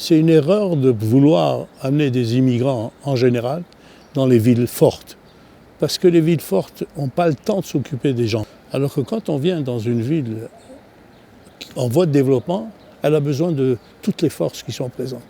C'est une erreur de vouloir amener des immigrants en général dans les villes fortes. Parce que les villes fortes n'ont pas le temps de s'occuper des gens. Alors que quand on vient dans une ville en voie de développement, elle a besoin de toutes les forces qui sont présentes.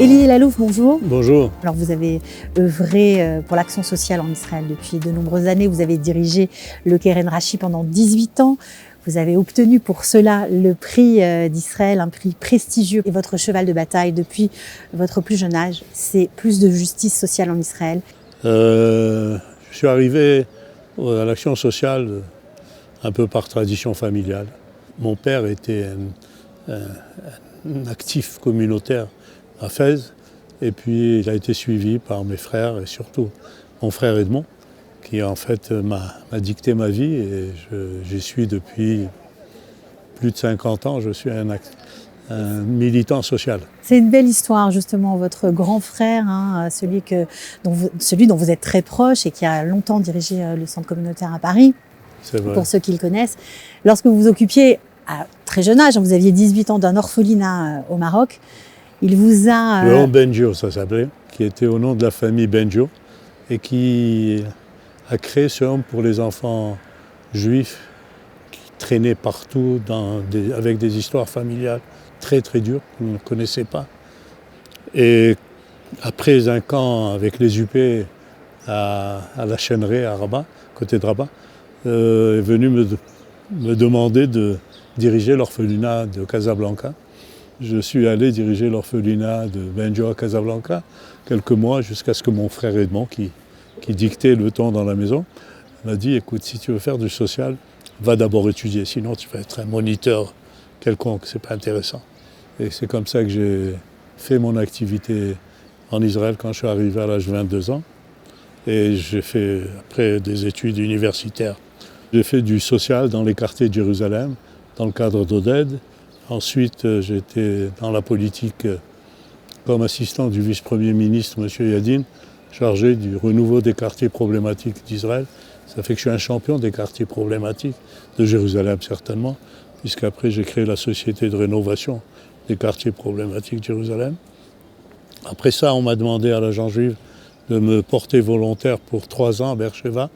Elie Lalouf, bonjour. Bonjour. Alors vous avez œuvré pour l'action sociale en Israël depuis de nombreuses années. Vous avez dirigé le Keren Rashi pendant 18 ans. Vous avez obtenu pour cela le prix d'Israël, un prix prestigieux. Et votre cheval de bataille depuis votre plus jeune âge, c'est plus de justice sociale en Israël. Je suis arrivé à l'action sociale un peu par tradition familiale. Mon père était un actif communautaire à Fès, et puis il a été suivi par mes frères et surtout mon frère Edmond, qui en fait m'a dicté ma vie, et j'y suis depuis plus de 50 ans, je suis un militant social. C'est une belle histoire justement, votre grand frère, celui dont vous êtes très proche et qui a longtemps dirigé le centre communautaire à Paris, C'est vrai. pour ceux qui le connaissent. Lorsque vous vous occupiez à très jeune âge, vous aviez 18 ans, d'un orphelinat au Maroc, il vous a... Le Home Benjo, ça s'appelait, qui était au nom de la famille Benjo, et qui a créé ce home pour les enfants juifs qui traînaient partout avec des histoires familiales très très dures qu'on ne connaissait pas. Et après un camp avec les UP à la Chêneraie, à Rabat, côté de Rabat, est venu me demander de diriger l'orphelinat de Casablanca. Je suis allé diriger l'orphelinat de Benjo à Casablanca quelques mois jusqu'à ce que mon frère Edmond, qui dictait le temps dans la maison, m'a dit « Écoute, si tu veux faire du social, va d'abord étudier, sinon tu vas être un moniteur quelconque, c'est pas intéressant. » Et c'est comme ça que j'ai fait mon activité en Israël quand je suis arrivé à l'âge de 22 ans. Et j'ai fait après des études universitaires. J'ai fait du social dans les quartiers de Jérusalem, dans le cadre d'Oded. Ensuite, j'étais dans la politique comme assistant du vice-premier ministre, M. Yadin, chargé du renouveau des quartiers problématiques d'Israël. Ça fait que je suis un champion des quartiers problématiques de Jérusalem, certainement, puisqu'après j'ai créé la société de rénovation des quartiers problématiques de Jérusalem. Après ça, on m'a demandé à l'agence juive de me porter volontaire pour 3 ans à Beersheva.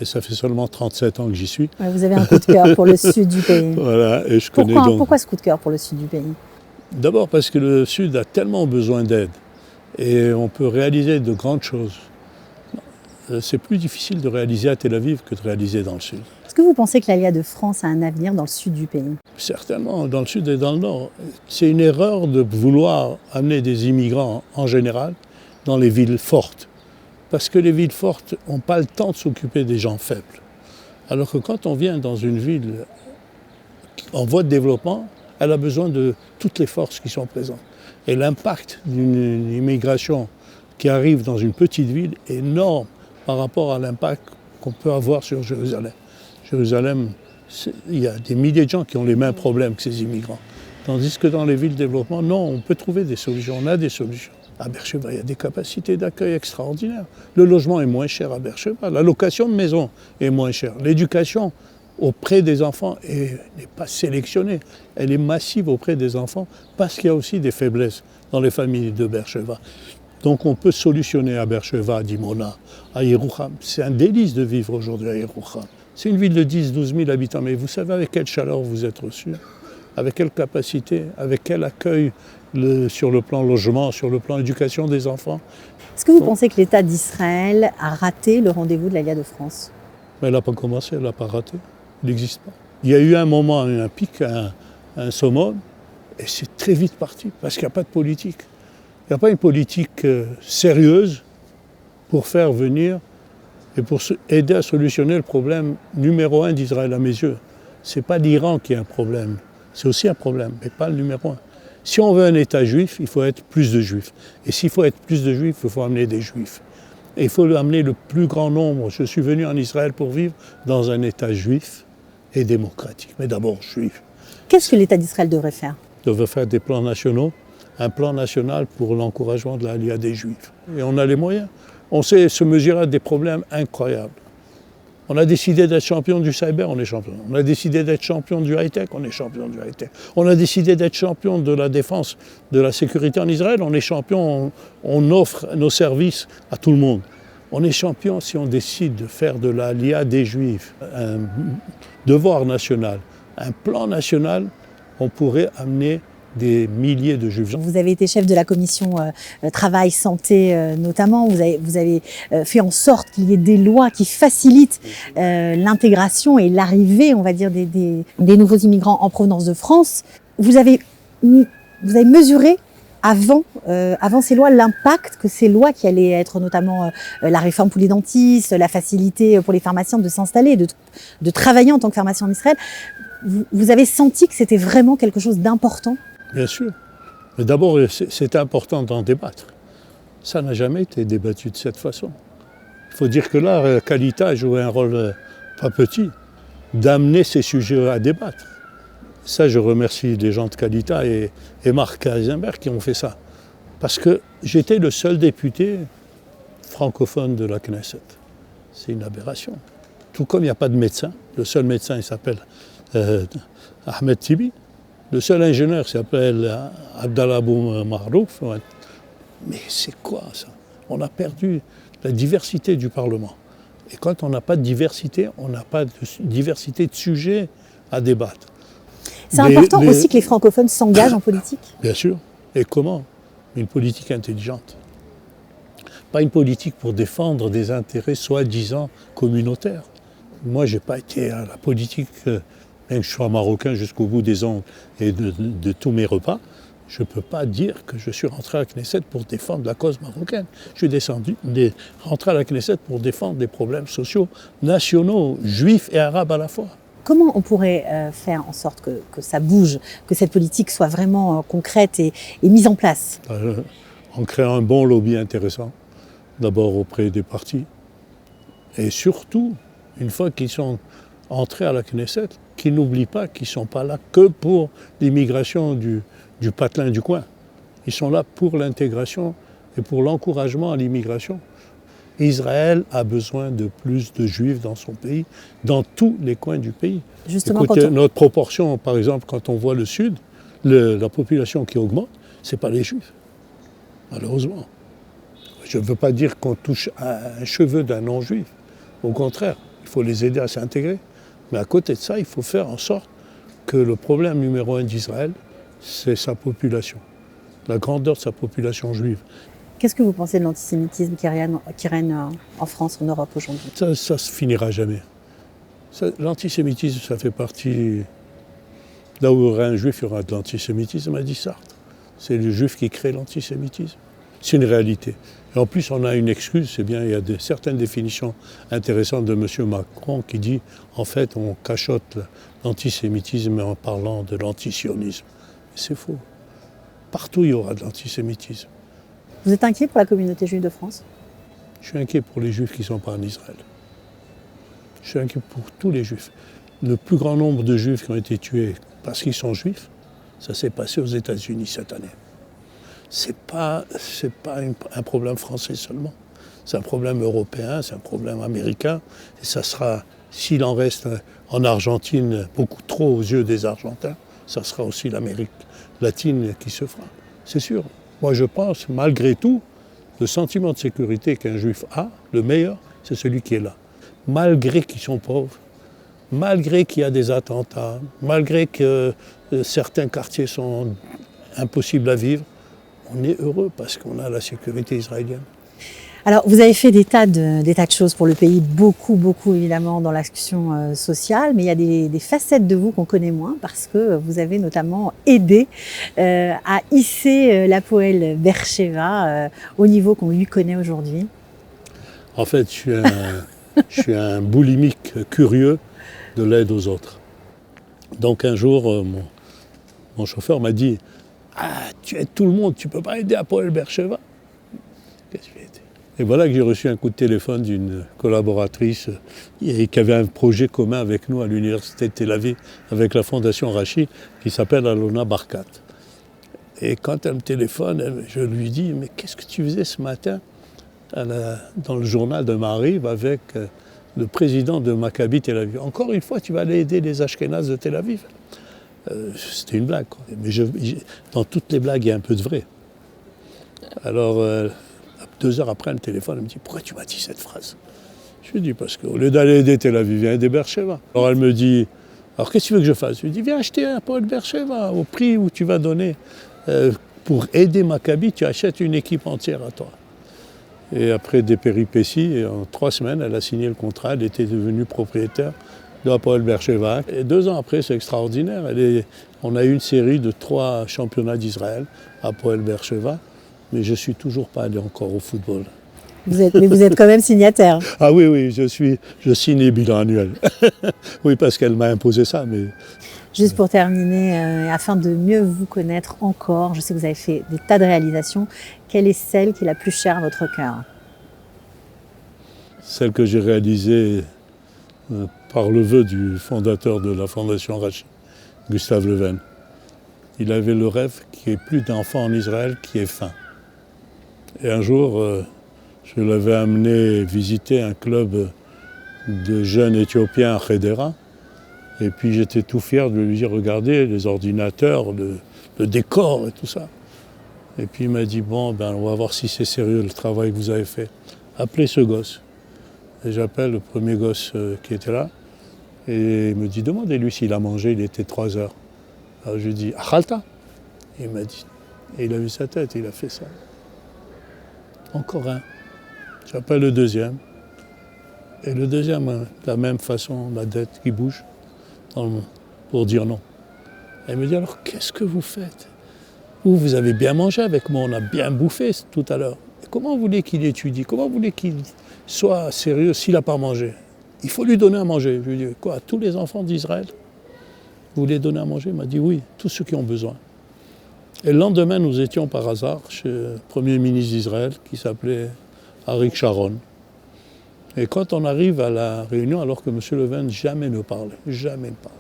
Et ça fait seulement 37 ans que j'y suis. Ouais, vous avez un coup de cœur pour le sud du pays. Voilà, et je connais donc... Pourquoi ce coup de cœur pour le sud du pays? D'abord parce que le sud a tellement besoin d'aide et on peut réaliser de grandes choses. C'est plus difficile de réaliser à Tel Aviv que de réaliser dans le sud. Est-ce que vous pensez que l'Aliyah de France a un avenir dans le sud du pays? Certainement, dans le sud et dans le nord. C'est une erreur de vouloir amener des immigrants en général dans les villes fortes. Parce que les villes fortes n'ont pas le temps de s'occuper des gens faibles. Alors que quand on vient dans une ville en voie de développement, elle a besoin de toutes les forces qui sont présentes. Et l'impact d'une immigration qui arrive dans une petite ville est énorme par rapport à l'impact qu'on peut avoir sur Jérusalem. Jérusalem, il y a des milliers de gens qui ont les mêmes problèmes que ces immigrants. Tandis que dans les villes de développement, non, on peut trouver des solutions, on a des solutions. À Beersheva, il y a des capacités d'accueil extraordinaires. Le logement est moins cher à Beersheva, la location de maison est moins chère. L'éducation auprès des enfants n'est pas sélectionnée, elle est massive auprès des enfants parce qu'il y a aussi des faiblesses dans les familles de Beersheva. Donc on peut solutionner à Beersheva, à Dimona, à Yerouham. C'est un délice de vivre aujourd'hui à Yerouham. C'est une ville de 10-12 000 habitants, mais vous savez avec quelle chaleur vous êtes reçus, avec quelle capacité, avec quel accueil sur le plan logement, sur le plan éducation des enfants. Est-ce que vous pensez que l'État d'Israël a raté le rendez-vous de l'Aliyah de France? Mais elle n'a pas commencé, elle n'a pas raté. Il n'existe pas. Il y a eu un moment, un pic, un summum, et c'est très vite parti, parce qu'il n'y a pas de politique. Il n'y a pas une politique sérieuse pour faire venir et pour aider à solutionner le problème numéro 1 d'Israël à mes yeux. Ce n'est pas l'Iran qui est un problème, c'est aussi un problème, mais pas le numéro 1. Si on veut un État juif, il faut être plus de juifs. Et s'il faut être plus de juifs, il faut amener des juifs. Et il faut amener le plus grand nombre. Je suis venu en Israël pour vivre dans un État juif et démocratique, mais d'abord juif. Qu'est-ce que l'État d'Israël devrait faire? Il devrait faire des plans nationaux, un plan national pour l'encouragement de l'aliyah des juifs. Et on a les moyens. On sait se mesurer à des problèmes incroyables. On a décidé d'être champion du cyber, on est champion. On a décidé d'être champion du high-tech, on est champion du high-tech. On a décidé d'être champion de la défense, de la sécurité en Israël, on est champion, on offre nos services à tout le monde. On est champion si on décide de faire de l'aliyah des Juifs un devoir national, un plan national, on pourrait amener des milliers de Juifs. Vous avez été chef de la commission travail, santé notamment. Vous avez fait en sorte qu'il y ait des lois qui facilitent l'intégration et l'arrivée, on va dire, des nouveaux immigrants en provenance de France. Vous avez mesuré avant ces lois l'impact que ces lois, qui allaient être notamment la réforme pour les dentistes, la facilité pour les pharmaciens de s'installer, de travailler en tant que pharmacien en Israël, vous avez senti que c'était vraiment quelque chose d'important? Bien sûr. Mais d'abord, c'est important d'en débattre. Ça n'a jamais été débattu de cette façon. Il faut dire que là, Kalita a joué un rôle pas petit d'amener ces sujets à débattre. Ça, je remercie les gens de Kalita et Marc Heisenberg qui ont fait ça. Parce que j'étais le seul député francophone de la Knesset. C'est une aberration. Tout comme il n'y a pas de médecin. Le seul médecin, il s'appelle Ahmed Tibi. Le seul ingénieur s'appelle Abdallah Abou Marouf. Mais c'est quoi ça? On a perdu la diversité du Parlement. Et quand on n'a pas de diversité, on n'a pas de diversité de sujets à débattre. C'est important aussi que les francophones s'engagent en politique? Bien sûr. Et comment? Une politique intelligente. Pas une politique pour défendre des intérêts soi-disant communautaires. Moi, je n'ai pas été à la politique, même que je sois marocain jusqu'au bout des ongles et de tous mes repas, je ne peux pas dire que je suis rentré à la Knesset pour défendre la cause marocaine. Je suis rentré à la Knesset pour défendre des problèmes sociaux nationaux, juifs et arabes à la fois. Comment on pourrait faire en sorte que ça bouge, que cette politique soit vraiment concrète et mise en place? En créant un bon lobby intéressant, d'abord auprès des partis, et surtout, une fois qu'ils sont entrés à la Knesset, qu'ils n'oublient pas qu'ils ne sont pas là que pour l'immigration du patelin du coin. Ils sont là pour l'intégration et pour l'encouragement à l'immigration. Israël a besoin de plus de juifs dans son pays, dans tous les coins du pays. Justement, écoutez, notre proportion, par exemple, quand on voit le sud, la population qui augmente, ce n'est pas les juifs, malheureusement. Je ne veux pas dire qu'on touche à un cheveu d'un non-juif. Au contraire, il faut les aider à s'intégrer. Mais à côté de ça, il faut faire en sorte que le problème numéro 1 d'Israël, c'est sa population, la grandeur de sa population juive. Qu'est-ce que vous pensez de l'antisémitisme qui règne en France, en Europe aujourd'hui? Ça ne se finira jamais. L'antisémitisme, ça fait partie... Là où il y aura un juif, il y aura de l'antisémitisme, a dit Sartre. C'est le juif qui crée l'antisémitisme. C'est une réalité. Et en plus, on a une excuse, c'est bien, il y a certaines définitions intéressantes de M. Macron qui dit, en fait, on cachote l'antisémitisme en parlant de l'antisionisme. C'est faux. Partout, il y aura de l'antisémitisme. Vous êtes inquiet pour la communauté juive de France? Je suis inquiet pour les juifs qui ne sont pas en Israël. Je suis inquiet pour tous les juifs. Le plus grand nombre de juifs qui ont été tués parce qu'ils sont juifs, ça s'est passé aux États-Unis cette année. C'est pas un problème français seulement. C'est un problème européen, c'est un problème américain. Et ça sera, s'il en reste en Argentine beaucoup trop aux yeux des Argentins, ça sera aussi l'Amérique latine qui se fera. C'est sûr. Moi, je pense, malgré tout, le sentiment de sécurité qu'un juif a, le meilleur, c'est celui qui est là. Malgré qu'ils sont pauvres, malgré qu'il y a des attentats, malgré que certains quartiers sont impossibles à vivre, on est heureux parce qu'on a la sécurité israélienne. Alors, vous avez fait des tas de choses pour le pays, beaucoup évidemment dans l'action sociale, mais il y a des facettes de vous qu'on connaît moins parce que vous avez notamment aidé à hisser l'Hapoel Be'er Sheva au niveau qu'on lui connaît aujourd'hui. En fait, je suis un boulimique curieux de l'aide aux autres. Donc un jour, mon chauffeur m'a dit « Ah, tu aides tout le monde, tu ne peux pas aider Hapoel Be'er-Sheva ?» Qu'est-ce que je vais aider ? Et voilà que j'ai reçu un coup de téléphone d'une collaboratrice qui avait un projet commun avec nous à l'université de Tel Aviv, avec la fondation Rachi, qui s'appelle Alona Barkat. Et quand elle me téléphone, je lui dis « Mais qu'est-ce que tu faisais ce matin dans le journal de Maariv avec le président de Maccabi Tel Aviv. Encore une fois, tu vas aller aider les Ashkénazes de Tel Aviv. » C'était une blague, quoi. Mais dans toutes les blagues, il y a un peu de vrai. Alors, 2 heures après, le téléphone, elle me dit « Pourquoi tu m'as dit cette phrase ?» Je lui dis « Parce qu'au lieu d'aller aider Tel Aviv, viens aider Be'er-Sheva. » Alors elle me dit « Alors qu'est-ce que tu veux que je fasse ?» Je lui dis « Viens acheter un Hapoel Be'er-Sheva au prix où tu vas donner. Pour aider Maccabi, tu achètes une équipe entière à toi. » Et après des péripéties, en 3 semaines, elle a signé le contrat, elle était devenue propriétaire de Hapoel Be'er-Sheva. Et 2 ans après, c'est extraordinaire. On a eu une série de 3 championnats d'Israël à Hapoel Be'er-Sheva, mais je ne suis toujours pas allé encore au football. Mais vous êtes quand même signataire. Ah oui, je signe les bilans annuels. Oui, parce qu'elle m'a imposé ça. Mais... Juste pour terminer, afin de mieux vous connaître encore, je sais que vous avez fait des tas de réalisations. Quelle est celle qui est la plus chère à votre cœur ? Celle que j'ai réalisée par le vœu du fondateur de la Fondation Rachi, Gustave Leven. Il avait le rêve qu'il n'y ait plus d'enfants en Israël qui aient faim. Et un jour, je l'avais amené visiter un club de jeunes Éthiopiens à Khedera. Et puis j'étais tout fier de lui dire, regardez, les ordinateurs, le décor et tout ça. Et puis il m'a dit, bon, on va voir si c'est sérieux le travail que vous avez fait. Appelez ce gosse. Et j'appelle le premier gosse qui était là. Et il me dit, demandez-lui s'il a mangé, il était 3 heures. Alors je lui dis, Achalta. Il m'a dit, et il a vu sa tête, il a fait ça. Encore un. J'appelle le deuxième. Et le deuxième, de la même façon, la tête qui bouge pour dire non. Et il me dit, alors qu'est-ce que vous faites ? Vous avez bien mangé avec moi, on a bien bouffé tout à l'heure. Et comment vous voulez qu'il étudie ? Comment vous voulez qu'il soit sérieux s'il n'a pas mangé ? Il faut lui donner à manger. Je lui dis, quoi, à tous les enfants d'Israël, vous voulez donner à manger ? Il m'a dit, oui, tous ceux qui ont besoin. Et le lendemain, nous étions par hasard chez le Premier ministre d'Israël qui s'appelait Arik Sharon. Et quand on arrive à la réunion, alors que M. Leven jamais ne parle, jamais ne parle.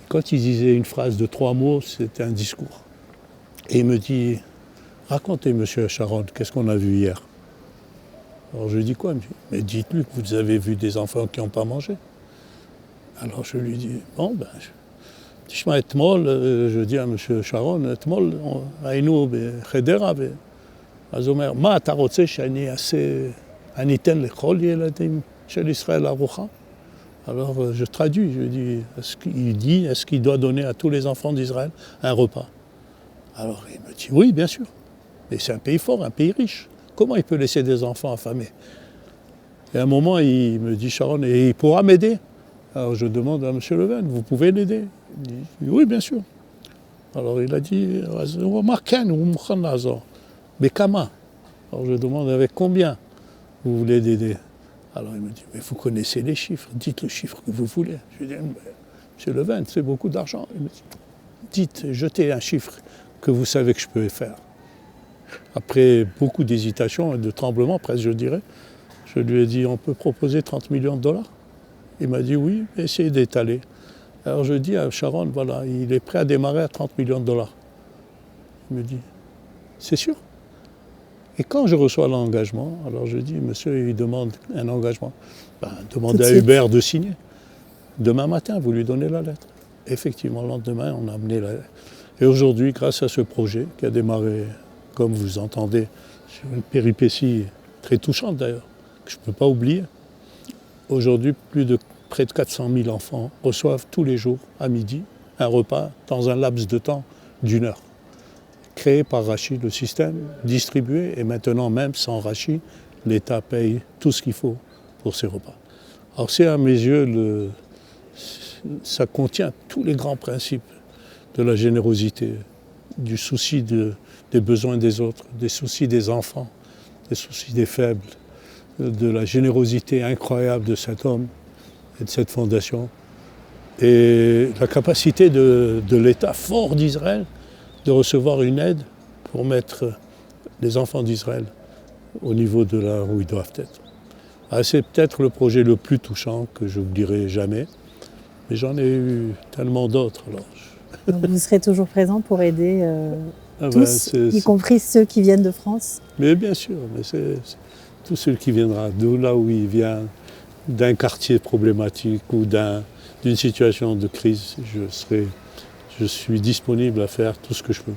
Quand il disait une phrase de 3 mots, c'était un discours. Et il me dit, racontez M. Sharon, qu'est-ce qu'on a vu hier ? Alors je lui dis quoi ? Il me dit, mais dites-lui que vous avez vu des enfants qui n'ont pas mangé. Alors je lui dis, bon je dis à M. Sharon, אתמול היינו בחדרה, אז הוא אומר, מה אתה רוצה שאני אעשה, אני אתן לכל ילדים של ישראל ארוחה? Alors je traduis, je dis, est-ce qu'il doit donner à tous les enfants d'Israël un repas? Alors il me dit, oui, bien sûr, mais c'est un pays fort, un pays riche. Comment il peut laisser des enfants affamés? Et à un moment, il me dit, Sharon, et il pourra m'aider? Alors je demande à M. Leven, vous pouvez l'aider? Il dit, oui, bien sûr. Alors il a dit, mais comment? Alors je demande, avec combien vous voulez l'aider? Alors il me dit, mais vous connaissez les chiffres, dites le chiffre que vous voulez. Je lui dis, M. Leven, c'est beaucoup d'argent. Il me dit, dites, jetez un chiffre que vous savez que je peux faire. Après beaucoup d'hésitations et de tremblements, presque je dirais, je lui ai dit, on peut proposer 30 millions de dollars? Il m'a dit oui, mais essayez d'étaler. Alors je dis à Sharon, voilà, il est prêt à démarrer à 30 millions de dollars. Il me dit, c'est sûr? Et quand je reçois l'engagement, alors je dis, monsieur, il demande un engagement. Demandez à Hubert de signer. Demain matin, vous lui donnez la lettre. Effectivement, le lendemain, on a amené la lettre. Et aujourd'hui, grâce à ce projet qui a démarré, comme vous entendez, sur une péripétie très touchante d'ailleurs, que je ne peux pas oublier, aujourd'hui, près de 400 000 enfants reçoivent tous les jours, à midi, un repas dans un laps de temps d'1 heure. Créé par Rachi, le système, distribué, et maintenant même sans Rachi, l'État paye tout ce qu'il faut pour ces repas. Alors c'est à mes yeux, ça contient tous les grands principes de la générosité, du souci des besoins des autres, des soucis des enfants, des soucis des faibles, de la générosité incroyable de cet homme et de cette fondation, et la capacité de l'État fort d'Israël de recevoir une aide pour mettre les enfants d'Israël au niveau de là où ils doivent être. Ah, c'est peut-être le projet le plus touchant que je n'oublierai jamais, mais j'en ai eu tellement d'autres. Donc vous serez toujours présent pour aider tous, Ben, y compris ceux qui viennent de France? Mais bien sûr, mais c'est tous ceux qui viendront, de là où il vient, d'un quartier problématique ou d'une situation de crise, je suis disponible à faire tout ce que je peux.